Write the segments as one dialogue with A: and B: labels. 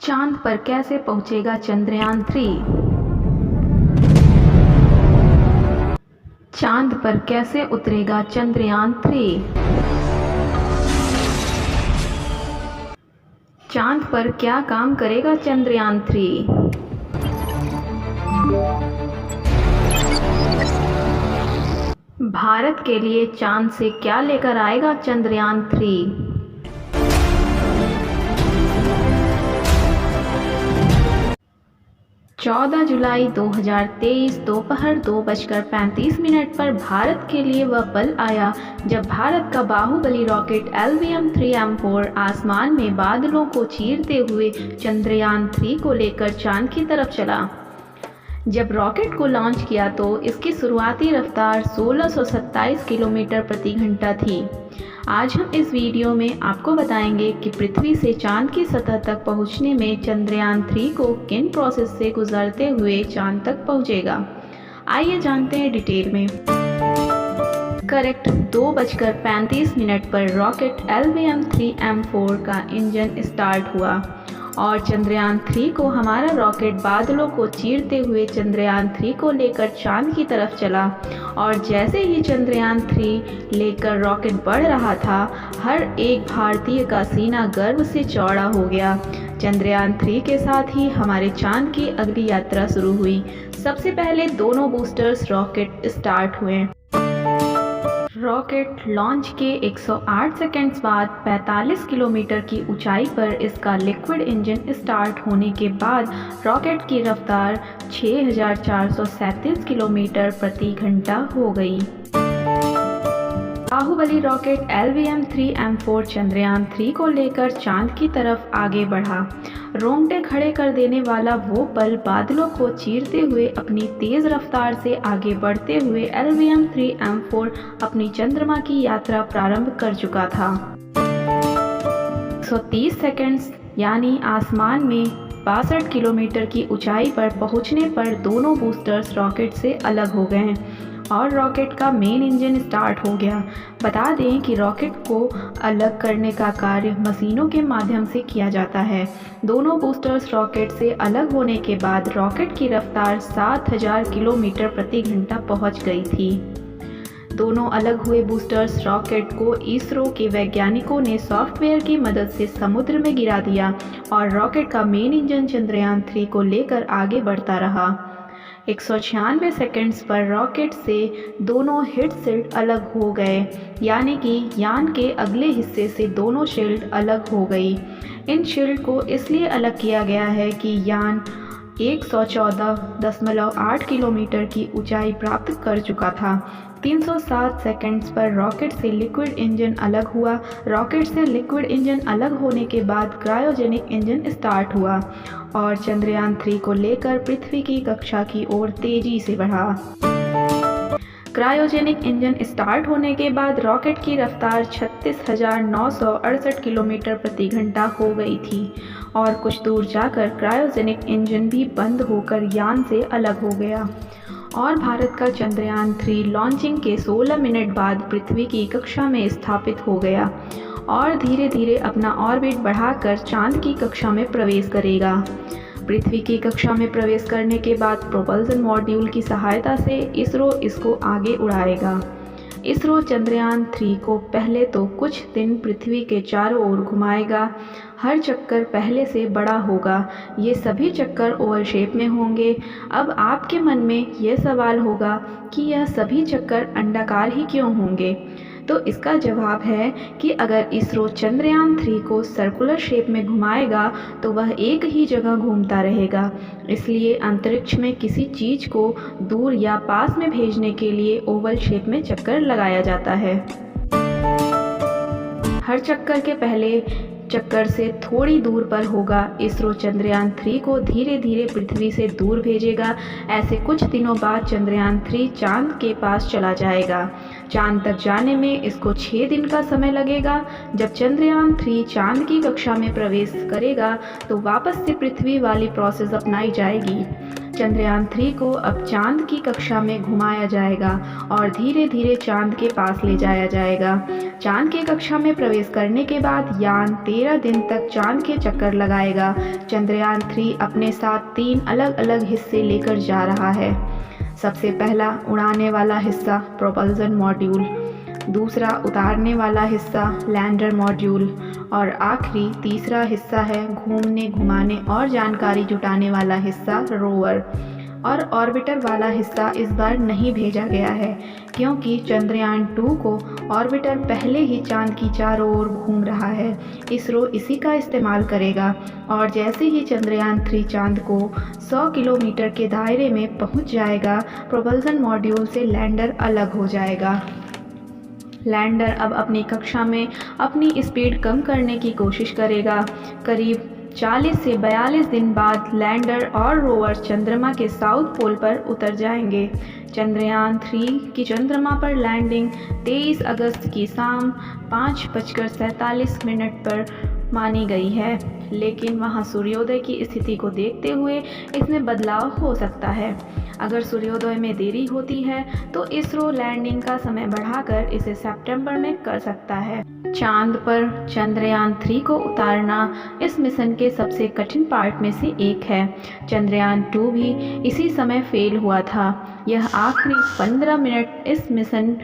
A: चांद पर कैसे पहुंचेगा चंद्रयान-3? चांद पर कैसे उतरेगा चंद्रयान-3? चांद पर क्या काम करेगा चंद्रयान-3? भारत के लिए चांद से क्या लेकर आएगा चंद्रयान-3? 14 जुलाई 2023 दोपहर 2:35 पर भारत के लिए वह पल आया जब भारत का बाहुबली रॉकेट LVM-3M4 आसमान में बादलों को चीरते हुए चंद्रयान-3 को लेकर चांद की तरफ चला। जब रॉकेट को लॉन्च किया तो इसकी शुरुआती रफ्तार 1627 किलोमीटर प्रति घंटा थी। आज हम इस वीडियो में आपको बताएंगे कि पृथ्वी से चांद की सतह तक पहुंचने में चंद्रयान-3 को किन प्रोसेस से गुजरते हुए चांद तक पहुंचेगा। आइए जानते हैं डिटेल में। करेक्ट 2:35 पर रॉकेट LVM-3M4 का इंजन स्टार्ट हुआ और चंद्रयान-3 को हमारा रॉकेट बादलों को चीरते हुए चंद्रयान-3 को लेकर चांद की तरफ चला। और जैसे ही चंद्रयान-3 लेकर रॉकेट बढ़ रहा था, हर एक भारतीय का सीना गर्व से चौड़ा हो गया। चंद्रयान-3 के साथ ही हमारे चांद की अगली यात्रा शुरू हुई। सबसे पहले दोनों बूस्टर्स रॉकेट स्टार्ट हुए। रॉकेट लॉन्च के 108 सेकंड्स बाद 45 किलोमीटर की ऊंचाई पर इसका लिक्विड इंजन स्टार्ट होने के बाद रॉकेट की रफ्तार 6437 किलोमीटर प्रति घंटा हो गई। बाहुबली रॉकेट LVM-3M4 चंद्रयान-3 को लेकर चांद की तरफ आगे बढ़ा। रोंगटे खड़े कर देने वाला वो पल बादलों को चीरते हुए अपनी तेज़ रफ्तार से आगे बढ़ते हुए LVM-3M4 अपनी चंद्रमा की यात्रा प्रारंभ कर चुका था। 130 सेकंड्स यानी आसमान में 62 किलोमीटर की ऊंचाई पर पहुंचने पर दोनों बूस्टर्स रॉकेट से अलग हो गए और रॉकेट का मेन इंजन स्टार्ट हो गया। बता दें कि रॉकेट को अलग करने का कार्य मशीनों के माध्यम से किया जाता है। दोनों बूस्टर्स रॉकेट से अलग होने के बाद रॉकेट की रफ्तार 7000 किलोमीटर प्रति घंटा पहुंच गई थी। दोनों अलग हुए बूस्टर्स रॉकेट को इसरो के वैज्ञानिकों ने सॉफ्टवेयर की मदद से समुद्र में गिरा दिया और रॉकेट का मेन इंजन चंद्रयान-3 को लेकर आगे बढ़ता रहा। 196 सेकंड्स पर रॉकेट से दोनों हीट शील्ड अलग हो गए, यानी कि यान के अगले हिस्से से दोनों शील्ड अलग हो गई। इन शील्ड को इसलिए अलग किया गया है कि यान 114.8 किलोमीटर की ऊंचाई प्राप्त कर चुका था। 307 सेकंड्स पर रॉकेट से लिक्विड इंजन अलग हुआ। रॉकेट से लिक्विड इंजन अलग होने के बाद क्रायोजेनिक इंजन स्टार्ट हुआ और चंद्रयान-3 को लेकर पृथ्वी की कक्षा की ओर तेजी से बढ़ा। क्रायोजेनिक इंजन स्टार्ट होने के बाद रॉकेट की रफ्तार 36,968 किलोमीटर प्रति घंटा हो गई थी और कुछ दूर जाकर क्रायोजेनिक इंजन भी बंद होकर यान से अलग हो गया और भारत का चंद्रयान-3 लॉन्चिंग के 16 मिनट बाद पृथ्वी की कक्षा में स्थापित हो गया और धीरे धीरे अपना ऑर्बिट बढ़ाकर चांद की कक्षा में प्रवेश करेगा। पृथ्वी की कक्षा में प्रवेश करने के बाद प्रोपल्शन मॉड्यूल की सहायता से इसरो इसको आगे उड़ाएगा। इसरो चंद्रयान-3 को पहले तो कुछ दिन पृथ्वी के चारों ओर घुमाएगा। हर चक्कर पहले से बड़ा होगा। ये सभी चक्कर ओवल शेप में होंगे। अब आपके मन में यह सवाल होगा कि यह सभी चक्कर अंडाकार ही क्यों होंगे? तो इसका जवाब है कि अगर इसरो चंद्रयान-3 को सर्कुलर शेप में घुमाएगा तो वह एक ही जगह घूमता रहेगा। इसलिए अंतरिक्ष में किसी चीज़ को दूर या पास में भेजने के लिए ओवल शेप में चक्कर लगाया जाता है। हर चक्कर के पहले चक्कर से थोड़ी दूर पर होगा। इसरो चंद्रयान-3 को धीरे धीरे पृथ्वी से दूर भेजेगा। ऐसे कुछ दिनों बाद चंद्रयान-3 चांद के पास चला जाएगा। चांद तक जाने में इसको 6 दिन का समय लगेगा। जब चंद्रयान-3 चांद की कक्षा में प्रवेश करेगा तो वापस से पृथ्वी वाली प्रोसेस अपनाई जाएगी। चंद्रयान 3 को अब चांद की कक्षा में घुमाया जाएगा और धीरे धीरे चांद के पास ले जाया जाएगा। चांद की कक्षा में प्रवेश करने के बाद यान 13 दिन तक चांद के चक्कर लगाएगा। चंद्रयान 3 अपने साथ 3 अलग अलग हिस्से लेकर जा रहा है। सबसे पहला उड़ाने वाला हिस्सा प्रोपल्शन मॉड्यूल, दूसरा उतारने वाला हिस्सा लैंडर मॉड्यूल और आखिरी तीसरा हिस्सा है घूमने घुमाने और जानकारी जुटाने वाला हिस्सा रोवर। और ऑर्बिटर वाला हिस्सा इस बार नहीं भेजा गया है क्योंकि चंद्रयान 2 को ऑर्बिटर पहले ही चांद की चारों ओर घूम रहा है। इसरो इसी का इस्तेमाल करेगा और जैसे ही चंद्रयान 3 चांद को 100 किलोमीटर के दायरे में पहुंच जाएगा, प्रोपल्शन मॉड्यूल से लैंडर अलग हो जाएगा। लैंडर अब अपनी कक्षा में अपनी स्पीड कम करने की कोशिश करेगा। करीब 40 से 42 दिन बाद लैंडर और रोवर चंद्रमा के साउथ पोल पर उतर जाएंगे। चंद्रयान 3 की चंद्रमा पर लैंडिंग 23 अगस्त की शाम 5:47 पर मानी गई है, लेकिन वहां सूर्योदय की स्थिति को देखते हुए इसमें बदलाव हो सकता है। अगर सूर्योदय में देरी होती है तो इसरो लैंडिंग का समय बढ़ाकर इसे सितंबर में कर सकता है। चांद पर चंद्रयान 3 को उतारना इस मिशन के सबसे कठिन पार्ट में से एक है। चंद्रयान 2 भी इसी समय फेल हुआ था। यह आखिरी 15 मिनट इस मिशन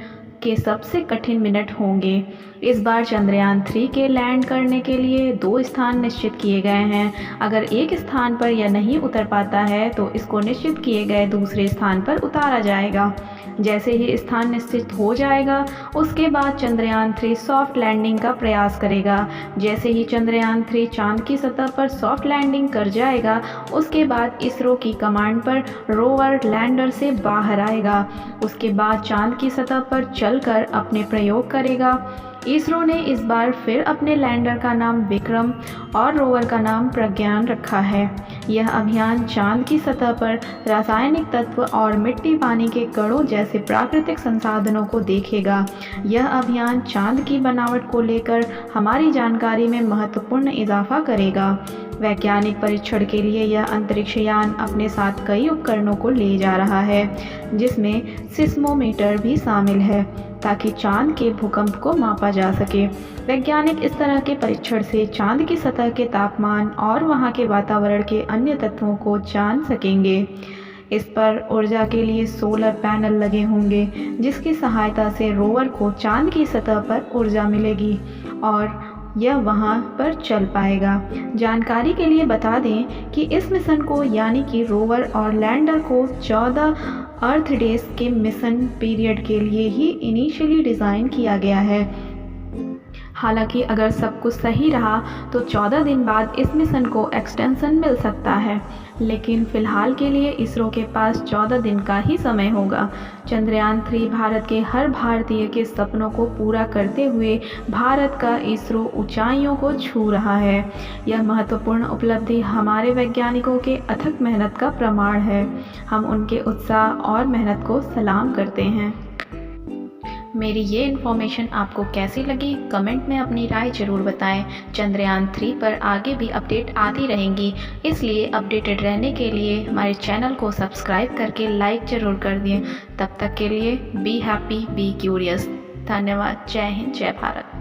A: के सबसे कठिन मिनट होंगे। इस बार चंद्रयान 3 के लैंड करने के लिए 2 स्थान निश्चित किए गए हैं। अगर एक स्थान पर यह नहीं उतर पाता है तो इसको निश्चित किए गए दूसरे स्थान पर उतारा जाएगा। जैसे ही स्थान निश्चित हो जाएगा उसके बाद चंद्रयान 3 सॉफ्ट लैंडिंग का प्रयास करेगा। जैसे ही चंद्रयान 3 चांद की सतह पर सॉफ्ट लैंडिंग कर जाएगा उसके बाद इसरो की कमांड पर रोवर लैंडर से बाहर आएगा। उसके बाद चांद की सतह पर चलकर अपने प्रयोग करेगा। इसरो ने इस बार फिर अपने लैंडर का नाम विक्रम और रोवर का नाम प्रज्ञान रखा है। यह अभियान चांद की सतह पर रासायनिक तत्व और मिट्टी पानी के कणों जैसे प्राकृतिक संसाधनों को देखेगा। यह अभियान चांद की बनावट को लेकर हमारी जानकारी में महत्वपूर्ण इजाफा करेगा। वैज्ञानिक परीक्षण के लिए यह अंतरिक्ष यान अपने साथ कई उपकरणों को ले जा रहा है, जिसमें सिस्मोमीटर भी शामिल है ताकि चांद के भूकंप को मापा जा सके। वैज्ञानिक इस तरह के परीक्षण से चांद की सतह के तापमान और वहां के वातावरण के अन्य तत्वों को जान सकेंगे। इस पर ऊर्जा के लिए सोलर पैनल लगे होंगे, जिसकी सहायता से रोवर को चांद की सतह पर ऊर्जा मिलेगी और यह वहां पर चल पाएगा। जानकारी के लिए बता दें कि इस मिशन को यानी कि रोवर और लैंडर को 14 अर्थ डेज के मिशन पीरियड के लिए ही इनिशियली डिज़ाइन किया गया है। हालांकि अगर सब कुछ सही रहा तो 14 दिन बाद इस मिशन को एक्सटेंशन मिल सकता है, लेकिन फ़िलहाल के लिए इसरो के पास 14 दिन का ही समय होगा। चंद्रयान 3 भारत के हर भारतीय के सपनों को पूरा करते हुए भारत का इसरो ऊंचाइयों को छू रहा है। यह महत्वपूर्ण उपलब्धि हमारे वैज्ञानिकों के अथक मेहनत का प्रमाण है। हम उनके उत्साह और मेहनत को सलाम करते हैं। मेरी ये इन्फॉर्मेशन आपको कैसी लगी कमेंट में अपनी राय ज़रूर बताएं। चंद्रयान 3 पर आगे भी अपडेट आती रहेंगी, इसलिए अपडेटेड रहने के लिए हमारे चैनल को सब्सक्राइब करके लाइक ज़रूर कर दें। तब तक के लिए बी हैप्पी बी क्यूरियस। धन्यवाद। जय हिंद, जय भारत।